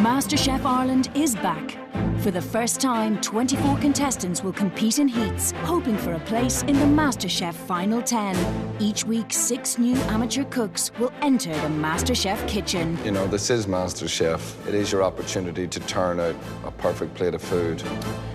Masterchef Ireland is back. For the first time, 24 contestants will compete in heats, hoping for a place in the Masterchef Final 10. Each week, 6 new amateur cooks will enter the Masterchef kitchen. You know, this is Masterchef. It is your opportunity to turn out a perfect plate of food.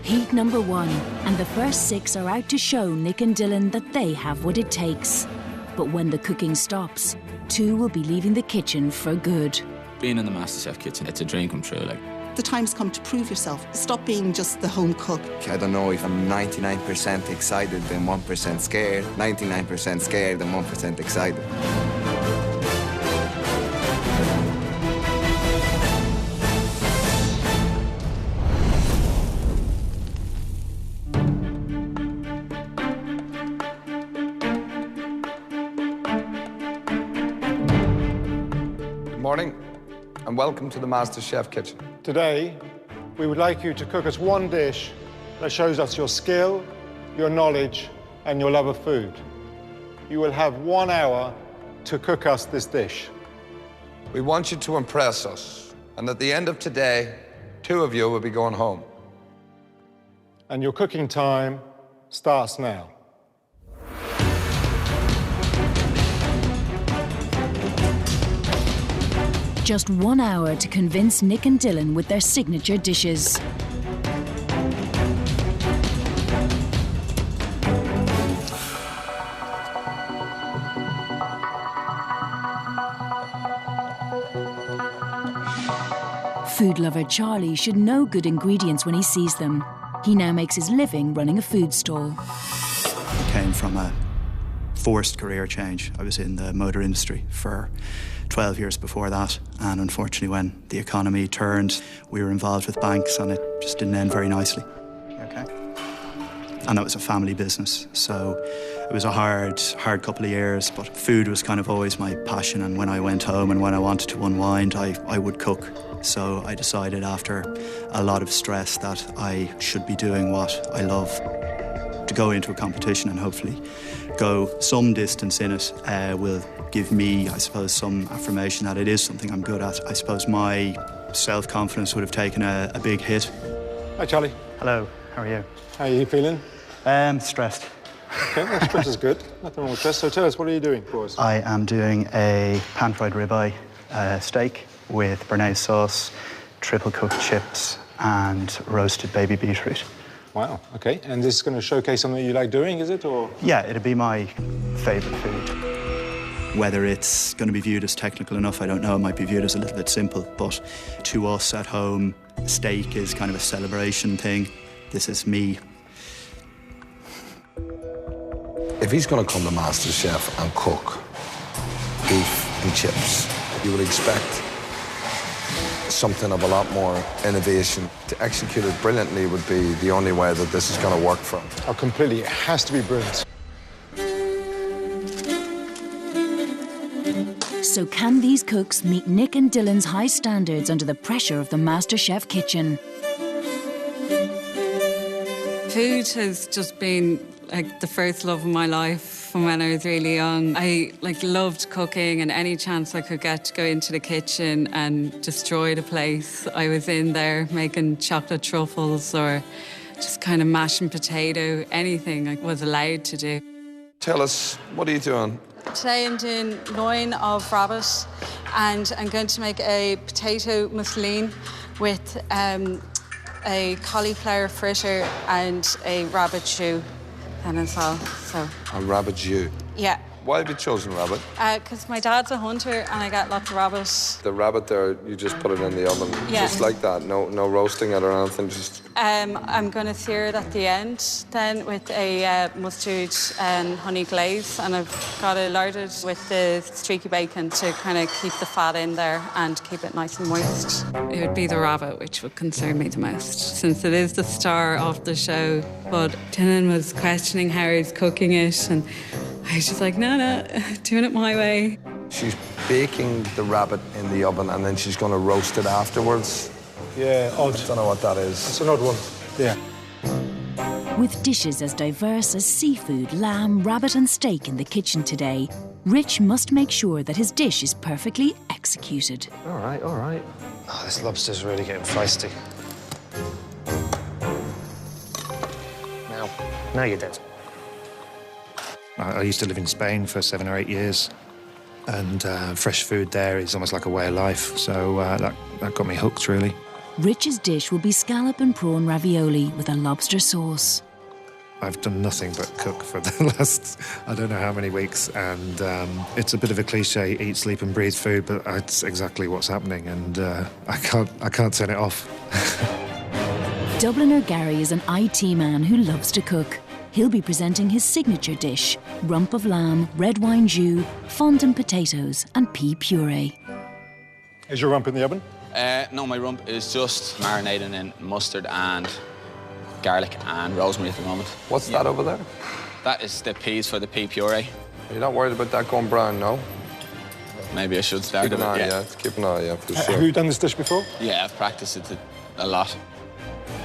Heat number 1, and the first 6 are out to show Nick and Dylan that they have what it takes. But when the cooking stops, 2 will be leaving the kitchen for good. Being in the Masterchef kitchen, it's a dream come true, like. The time's come to prove yourself. Stop being just the home cook. I don't know if I'm 99% excited and 1% scared, 99% scared and 1% excited. Good morning, and welcome to the Masterchef kitchen. Today, we would like you to cook us one dish that shows us your skill, your knowledge, and your love of food. You will have 1 hour to cook us this dish. We want you to impress us, and at the end of today, 2 of you will be going home. And your cooking time starts now. Just 1 hour to convince Nick and Dylan with their signature dishes. Food lover Charlie should know good ingredients when he sees them. He now makes his living running a food stall. I came from a forced career change. I was in the motor industry for 12 years before that, and unfortunately when the economy turned, we were involved with banks and it just didn't end very nicely. Okay. And that was a family business, so it was a hard couple of years, but food was kind of always my passion, and when I went home and when I wanted to unwind, I would cook. So I decided after a lot of stress that I should be doing what I love. To go into a competition and hopefully go some distance in it will give me, I suppose, some affirmation that it is something I'm good at. I suppose my self-confidence would have taken a big hit. Hi, Charlie. Hello, how are you? How are you feeling? Stressed. Okay, well, stress is good. Nothing wrong with stress. So tell us, what are you doing for us? I am doing a pan-fried ribeye steak with béarnaise sauce, triple cooked chips and roasted baby beetroot. Wow, okay. And this is going to showcase something you like doing, is it, or? Yeah, it'd be my favourite food. Whether it's going to be viewed as technical enough, I don't know. It might be viewed as a little bit simple, but to us at home, steak is kind of a celebration thing. This is me. If he's going to come to MasterChef and cook beef and chips, you would expect something of a lot more innovation. To execute it brilliantly would be the only way that this is going to work for him. Oh, completely. It has to be brilliant. So can these cooks meet Nick and Dylan's high standards under the pressure of the MasterChef kitchen? Food has just been like the first love of my life from when I was really young. I loved cooking, and any chance I could get to go into the kitchen and destroy the place, I was in there making chocolate truffles or just kind of mashing potato, anything I was allowed to do. Tell us, what are you doing? Today I'm doing loin of rabbit, and I'm going to make a potato mousseline with a cauliflower fritter and a rabbit choux, and as well. So. A rabbit choux? Yeah. Why have you chosen rabbit? Because my dad's a hunter and I got lots of rabbits. The rabbit there, you just put it in the oven, yeah. Just like that, no roasting it or anything, just... I'm going to sear it at the end then with a mustard and honey glaze, and I've got it larded with the streaky bacon to kind of keep the fat in there and keep it nice and moist. It would be the rabbit which would concern me the most, since it is the star of the show. But Dylan was questioning how he's cooking it, and I was just like, no, doing it my way. She's baking the rabbit in the oven and then she's going to roast it afterwards. Yeah, odd. I don't know what that is. It's an odd one, yeah. With dishes as diverse as seafood, lamb, rabbit and steak in the kitchen today, Rich must make sure that his dish is perfectly executed. All right. Oh, this lobster's really getting feisty. Now you're dead. I used to live in Spain for 7 or 8 years, and fresh food there is almost like a way of life, so that got me hooked, really. Rich's dish will be scallop and prawn ravioli with a lobster sauce. I've done nothing but cook for the last, I don't know how many weeks, and it's a bit of a cliche, eat, sleep and breathe food, but it's exactly what's happening, and I can't turn it off. Dubliner Gary is an IT man who loves to cook. He'll be presenting his signature dish, rump of lamb, red wine jus, fondant potatoes and pea puree. Is your rump in the oven? No, my rump is just marinating in mustard and garlic and rosemary at the moment. What's that over there? That is the peas for the pea puree. You're not worried about that going brown, no? Maybe I should start Keep an eye, yeah. Keep an eye, for sure. Have you done this dish before? Yeah, I've practiced it a lot.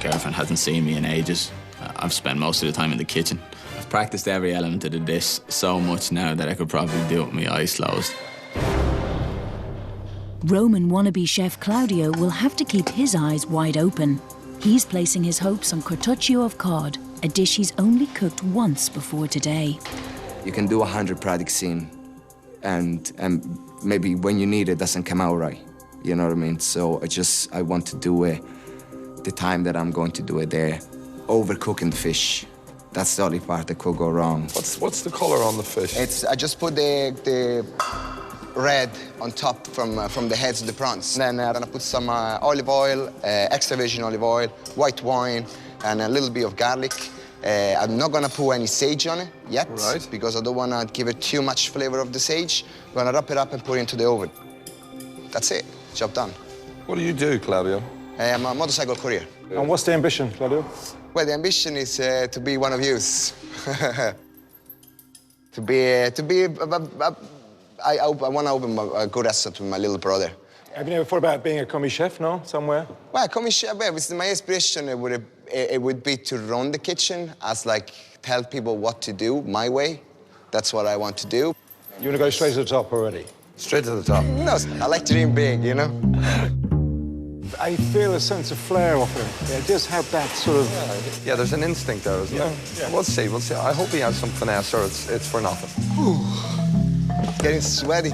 Girlfriend hasn't seen me in ages. I've spent most of the time in the kitchen. I've practiced every element of the dish so much now that I could probably do it with my eyes closed. Roman wannabe chef Claudio will have to keep his eyes wide open. He's placing his hopes on cartuccio of cod, a dish he's only cooked once before today. You can do 100 product scene, and maybe when you need it doesn't come out right. You know what I mean? So I want to do it the time that I'm going to do it there. Overcooking the fish. That's the only part that could go wrong. What's the colour on the fish? I just put the red on top from the heads of the prawns. Then I'm gonna put some olive oil, extra virgin olive oil, white wine, and a little bit of garlic. I'm not gonna put any sage on it yet, right, because I don't wanna give it too much flavor of the sage. I'm gonna wrap it up and put it into the oven. That's it, job done. What do you do, Claudio? I'm a motorcycle courier. And what's the ambition, Claudio? Well, the ambition is to be one of yous. I want to open a good restaurant with my little brother. Have you ever thought about being a commis chef, no? Somewhere? Well, commis chef, my inspiration it would be to run the kitchen, as like tell people what to do my way. That's what I want to do. You want to go straight to the top already? Straight to the top. No, I like to dream big, you know? I feel a sense of flair off him. Yeah, just have that sort of... Yeah, there's an instinct there, isn't there? Yeah. We'll see. I hope he has some finesse, or it's for nothing. Getting sweaty.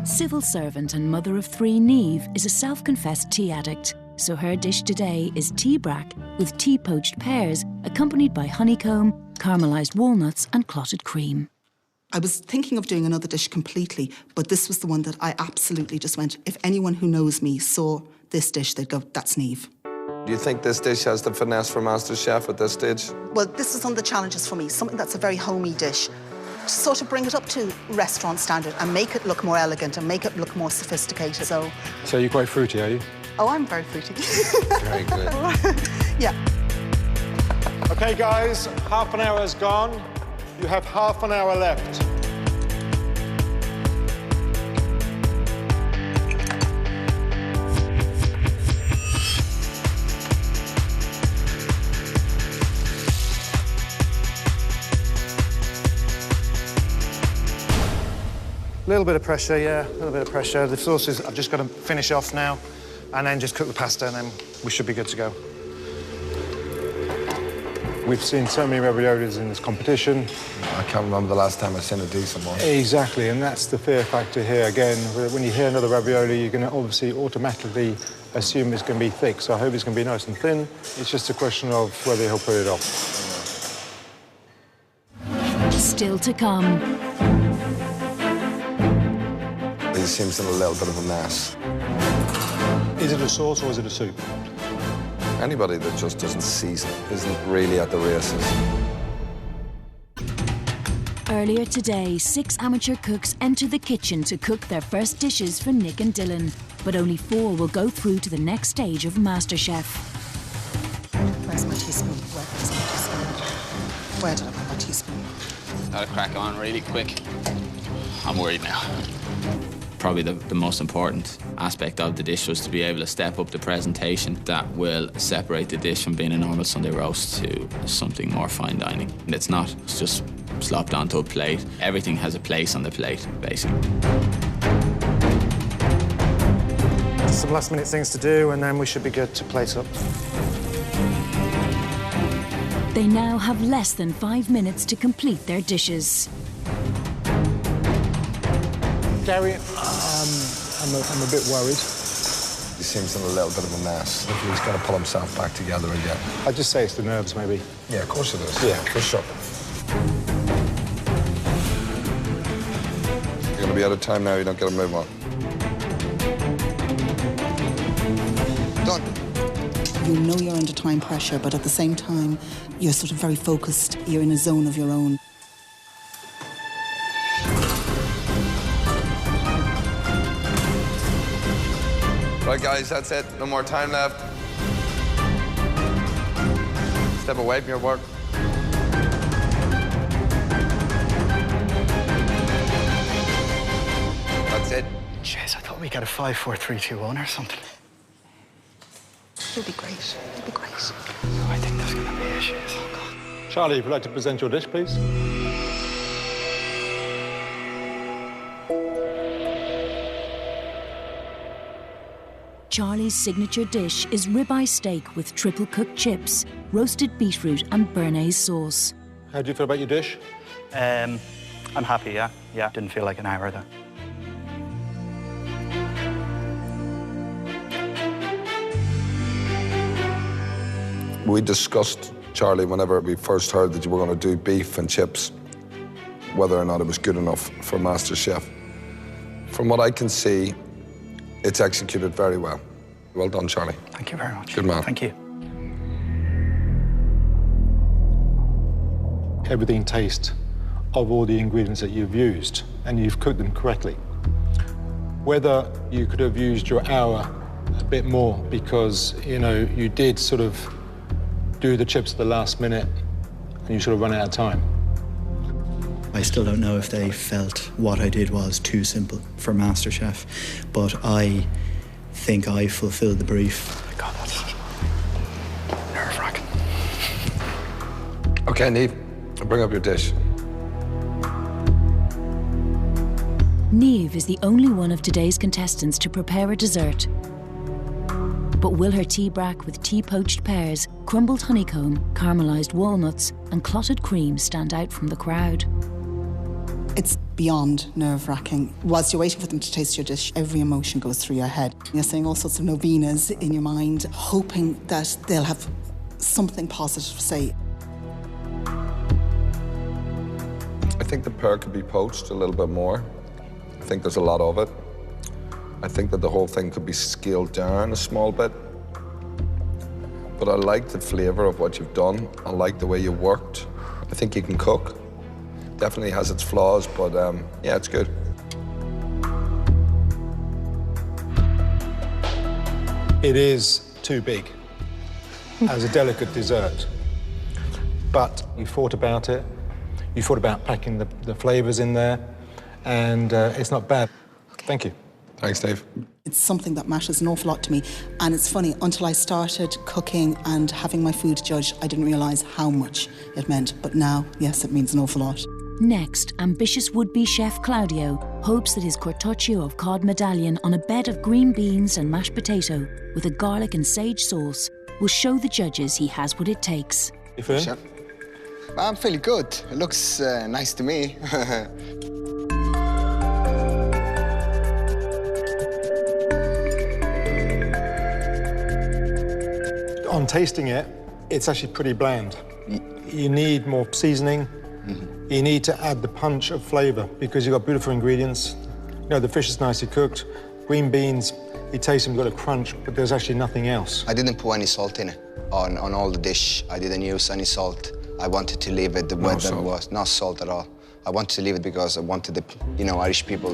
Civil servant and mother of 3 Niamh is a self-confessed tea addict, so her dish today is tea brack with tea poached pears accompanied by honeycomb, caramelised walnuts and clotted cream. I was thinking of doing another dish completely, but this was the one that I absolutely just went, if anyone who knows me saw this dish, they'd go, that's Niamh. Do you think this dish has the finesse for Masterchef at this stage? Well, this is one of the challenges for me, something that's a very homey dish. Sort of bring it up to restaurant standard and make it look more elegant and make it look more sophisticated. So you're quite fruity, are you? Oh, I'm very fruity. Very good. Yeah. OK, guys, half an hour is gone. You have half an hour left. A little bit of pressure, yeah, a little bit of pressure. The sauces, I've just got to finish off now, and then just cook the pasta, and then we should be good to go. We've seen so many raviolis in this competition. I can't remember the last time I've seen a decent one. Exactly, and that's the fear factor here. Again, when you hear another ravioli, you're going to obviously automatically assume it's going to be thick, so I hope it's going to be nice and thin. It's just a question of whether he'll put it off. Still to come. He seems in a little bit of a mess. Is it a sauce or is it a soup? Anybody that just doesn't season isn't really at the races. Earlier today, 6 amateur cooks entered the kitchen to cook their first dishes for Nick and Dylan, but only 4 will go through to the next stage of MasterChef. Where's my teaspoon? Where's my teaspoon? Where did I put my teaspoon? Gotta crack on really quick. I'm worried now. Probably the most important aspect of the dish was to be able to step up the presentation that will separate the dish from being a normal Sunday roast to something more fine dining. And it's just slopped onto a plate. Everything has a place on the plate, basically. Some last-minute things to do, and then we should be good to plate up. They now have less than 5 minutes to complete their dishes. Gary, I'm a bit worried. He seems in a little bit of a mess. He's going to pull himself back together again. I'd just say it's the nerves, maybe. Yeah, of course it is. Yeah. For sure. You're going to be out of time now. You don't get to move on. Done. You know you're under time pressure, but at the same time, you're sort of very focused. You're in a zone of your own. Right, guys, that's it. No more time left. Step away from your work. That's it. Jeez, I thought we got a 5, 4, 3, 2, 1 or something. You'll be great. You'll be great. Oh, I think there's going to be issues. Oh, God. Charlie, if you'd like to present your dish, please. Charlie's signature dish is ribeye steak with triple cooked chips, roasted beetroot and béarnaise sauce. How do you feel about your dish? I'm happy, yeah. Yeah, didn't feel like an hour there. We discussed, Charlie, whenever we first heard that you were going to do beef and chips, whether or not it was good enough for MasterChef. From what I can see, it's executed very well. Well done, Charlie. Thank you very much. Good man. Thank you. Everything tastes of all the ingredients that you've used, and you've cooked them correctly. Whether you could have used your hour a bit more because, you know, you did sort of do the chips at the last minute and you sort of run out of time. I still don't know if they felt what I did was too simple for MasterChef, but I think I fulfilled the brief. God, that's nerve-wracking. Okay, Niamh, bring up your dish. Niamh is the only one of today's contestants to prepare a dessert. But will her tea brack with tea-poached pears, crumbled honeycomb, caramelised walnuts and clotted cream stand out from the crowd? It's beyond nerve-wracking. Whilst you're waiting for them to taste your dish, every emotion goes through your head. You're saying all sorts of novenas in your mind, hoping that they'll have something positive to say. I think the pear could be poached a little bit more. I think there's a lot of it. I think that the whole thing could be scaled down a small bit. But I like the flavour of what you've done. I like the way you worked. I think you can cook. Definitely has its flaws, but yeah, it's good. It is too big as a delicate dessert. But you thought about it. You thought about packing the flavours in there, and it's not bad. Thank you. Thanks, Dave. It's something that matters an awful lot to me. And it's funny, until I started cooking and having my food judged, I didn't realise how much it meant. But now, yes, it means an awful lot. Next, ambitious would-be chef Claudio hopes that his cartoccio of cod medallion on a bed of green beans and mashed potato with a garlic and sage sauce will show the judges he has what it takes. You feeling? Chef? I'm feeling good. It looks nice to me. On tasting it, it's actually pretty bland. You need more seasoning. Mm-hmm. You need to add the punch of flavour because you've got beautiful ingredients. You know, the fish is nicely cooked. Green beans, you taste them, got a crunch, but there's actually nothing else. I didn't put any salt in it. On all the dish, I didn't use any salt. I wanted to leave it the way that it was. Not salt at all. I wanted to leave it because I wanted the, you know, Irish people,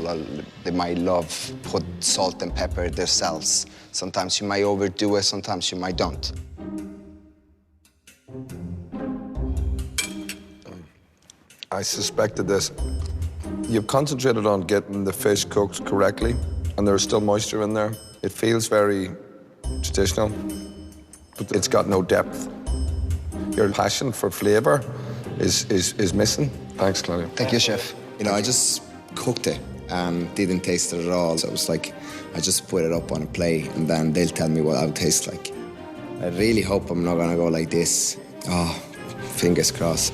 they might love put salt and pepper themselves. Sometimes you might overdo it, sometimes you might don't. I suspected this. You've concentrated on getting the fish cooked correctly, and there's still moisture in there. It feels very traditional, but it's got no depth. Your passion for flavour is missing. Thanks, Claudia. Thank you, chef. You know, I just cooked it and didn't taste it at all. So it was like I just put it up on a plate and then they'll tell me what it tastes like. I really hope I'm not gonna go like this. Oh, fingers crossed.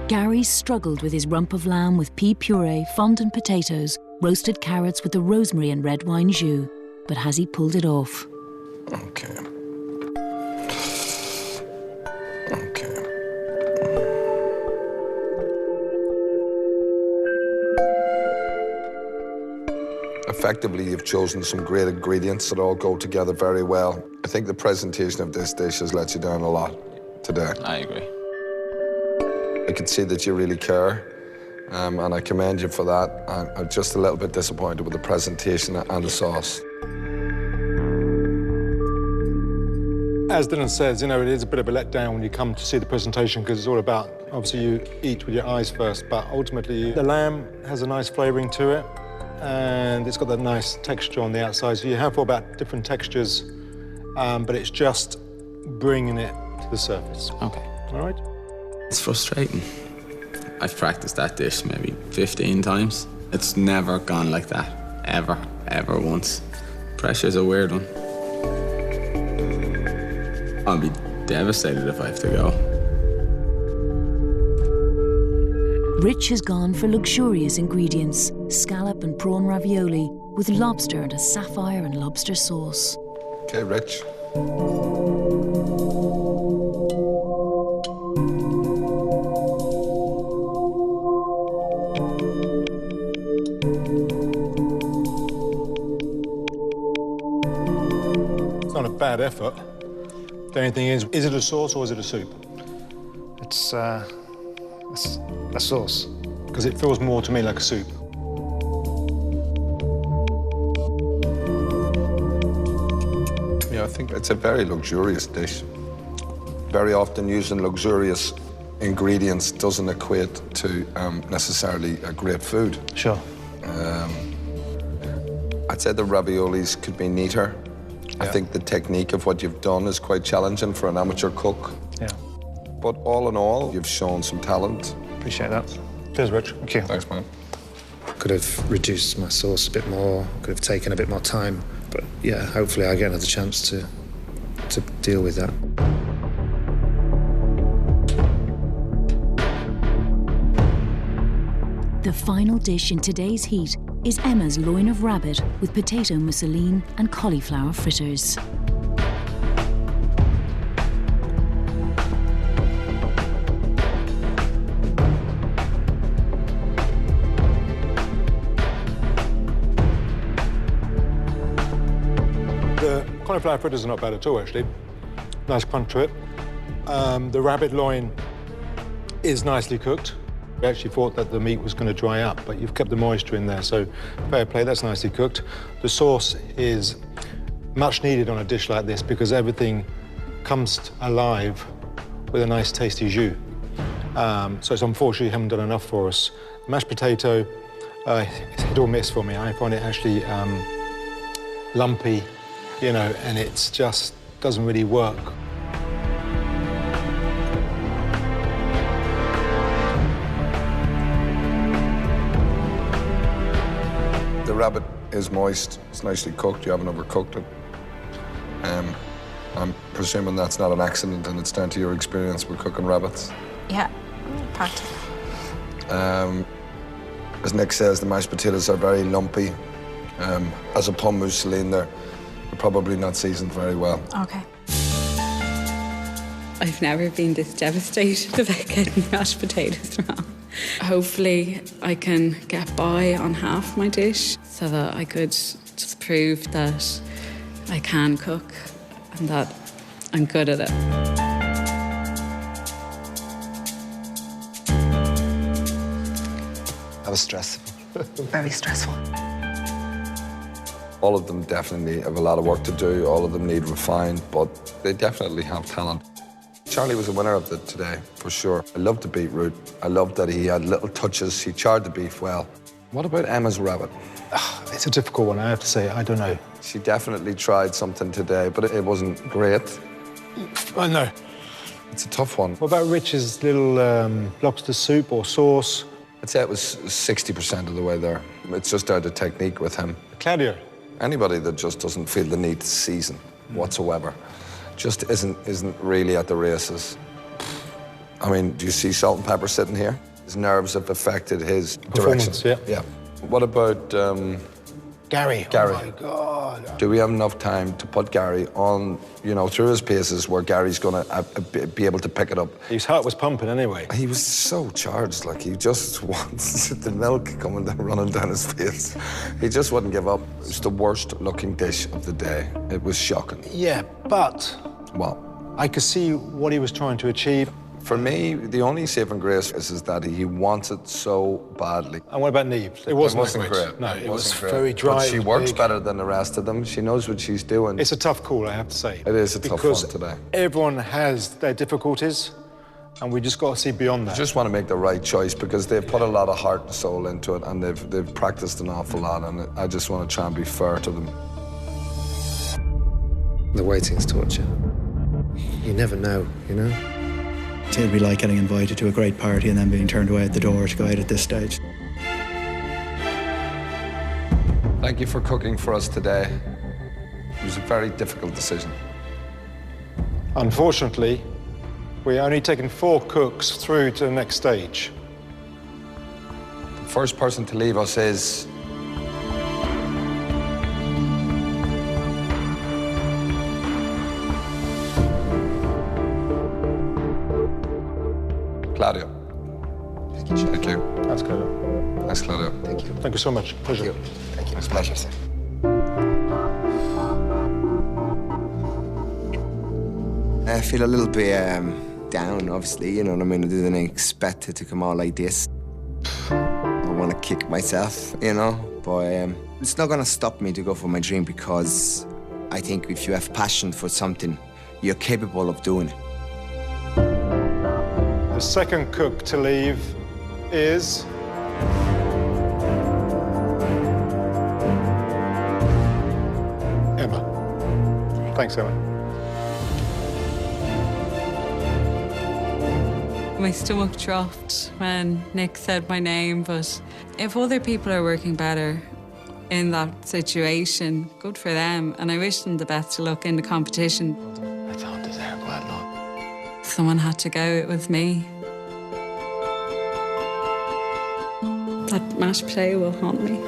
Gary struggled with his rump of lamb with pea puree, fondant potatoes, roasted carrots with the rosemary and red wine jus. But has he pulled it off? Okay. Effectively, you've chosen some great ingredients that all go together very well. I think the presentation of this dish has let you down a lot today. I agree. I can see that you really care, and I commend you for that. I'm just a little bit disappointed with the presentation and the sauce. As Dylan says, you know, it is a bit of a letdown when you come to see the presentation because it's all about, obviously, you eat with your eyes first, but ultimately the lamb has a nice flavouring to it and it's got that nice texture on the outside. So you have all about different textures, but it's just bringing it to the surface. Okay. All right? It's frustrating. I've practiced that dish maybe 15 times. It's never gone like that, ever once. Pressure's a weird one. I'll be devastated if I have to go. Rich has gone for luxurious ingredients, scallop and prawn ravioli with lobster and a sapphire and lobster sauce. Okay, Rich. It's not a bad effort. The only thing is it a sauce or is it a soup? It's a sauce. Because it feels more to me like a soup. Yeah, I think it's a very luxurious dish. Very often using luxurious ingredients doesn't equate to necessarily a great food. Sure. I'd say the raviolis could be neater. I think the technique of what you've done is quite challenging for an amateur cook. Yeah. But all in all, you've shown some talent. Appreciate that. Cheers, Rich. Thank you. Thanks, man. Could have reduced my sauce a bit more, could have taken a bit more time. But yeah, hopefully I get another chance to deal with that. The final dish in today's heat is Emma's loin of rabbit with potato mousseline and cauliflower fritters. The cauliflower fritters are not bad at all, actually. Nice crunch to it. The rabbit loin is nicely cooked. We actually thought that the meat was going to dry up, but you've kept the moisture in there, so fair play, that's nicely cooked. The sauce is much needed on a dish like this because everything comes alive with a nice tasty jus. So it's unfortunately you haven't done enough for us. Mashed potato, it's hit or miss for me. I find it actually lumpy, you know, and it's just doesn't really work. The rabbit is moist, it's nicely cooked, you haven't overcooked it. I'm presuming that's not an accident and it's down to your experience with cooking rabbits. Yeah, part. As Nick says, the mashed potatoes are very lumpy. As a pomme mousseline, they're probably not seasoned very well. Okay. I've never been this devastated about getting mashed potatoes wrong. Hopefully I can get by on half my dish so that I could just prove that I can cook and that I'm good at it. That was stressful. Very stressful. All of them definitely have a lot of work to do. All of them need refined, but they definitely have talent. Charlie was a winner of it today, for sure. I loved the beetroot. I loved that he had little touches. He charred the beef well. What about Emma's rabbit? It's a difficult one, I have to say. I don't know. She definitely tried something today, but it wasn't great. I know. It's a tough one. What about Rich's little lobster soup or sauce? I'd say it was 60% of the way there. It's just down to technique with him. Claudio. Anybody that just doesn't feel the need to season whatsoever just isn't really at the races. I mean, do you see Salt and Pepper sitting here? His nerves have affected his direction. Yeah. What about Gary? Gary. Oh my God. Do we have enough time to put Gary on, you know, through his paces where Gary's going to be able to pick it up? His heart was pumping anyway. He was so charged, like he just wants the milk coming down, running down his face. He just wouldn't give up. It was the worst looking dish of the day. It was shocking. Yeah, but Well, I could see what he was trying to achieve. for me, the only saving grace is that he wants it so badly. And what about Niamh? It wasn't great. No, it was wasn't great. very dry. But she works big. better than the rest of them. She knows what she's doing. It's a tough call, I have to say. It is a tough because one today. everyone has their difficulties, and we just got to see beyond that. I just want to make the right choice because they've put a lot of heart and soul into it, and they've practiced an awful lot, and I just want to try and be fair to them. The waiting's torture. You never know, you know? It'd be like getting invited to a great party and then being turned away at the door to go out at this stage. Thank you for cooking for us today. It was a very difficult decision. Unfortunately, we're only taking 4 cooks through to the next stage. The first person to leave us is... Claudio. Thank you. Thank you. That's good. Thanks, Claudio. Thank you. Thank you so much. Pleasure. Thank you. Thanks, Pleasure, sir. I feel a little bit down, obviously, you know what I mean? I didn't expect it to come out like this. I want to kick myself, you know? But it's not going to stop me to go for my dream because I think if you have passion for something, you're capable of doing it. The second cook to leave is... Emma. Thanks, Emma. My stomach dropped when Nick said my name, but if other people are working better in that situation, good for them, and I wish them the best of luck in the competition. I don't deserve well, no. Someone had to go, it was me. That mashed potato will haunt me.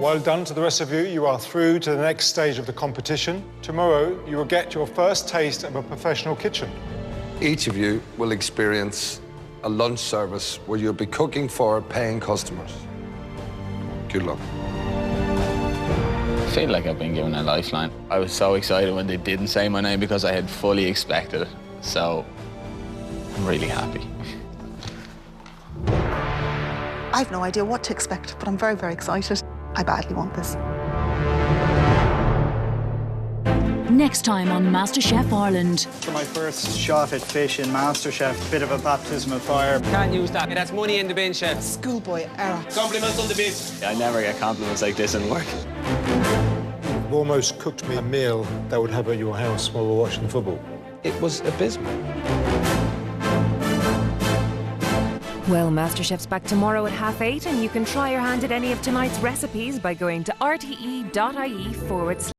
Well done to the rest of you. You are through to the next stage of the competition. Tomorrow, you will get your first taste of a professional kitchen. Each of you will experience a lunch service where you'll be cooking for paying customers. Good luck. I feel like I've been given a lifeline. I was so excited when they didn't say my name because I had fully expected it. So I'm really happy. I've no idea what to expect, but I'm very, very excited. I badly want this. Next time on Masterchef Ireland. For my first shot at fish in Masterchef, bit of a baptism of fire. Can't use that. That's money in the bin, chef. Schoolboy error. Compliments on the bin. I never get compliments like this in work. You've almost cooked me a meal that would have at your house while we're watching football. It was abysmal. Well, MasterChef's back tomorrow at 8:30, and you can try your hand at any of tonight's recipes by going to rte.ie/.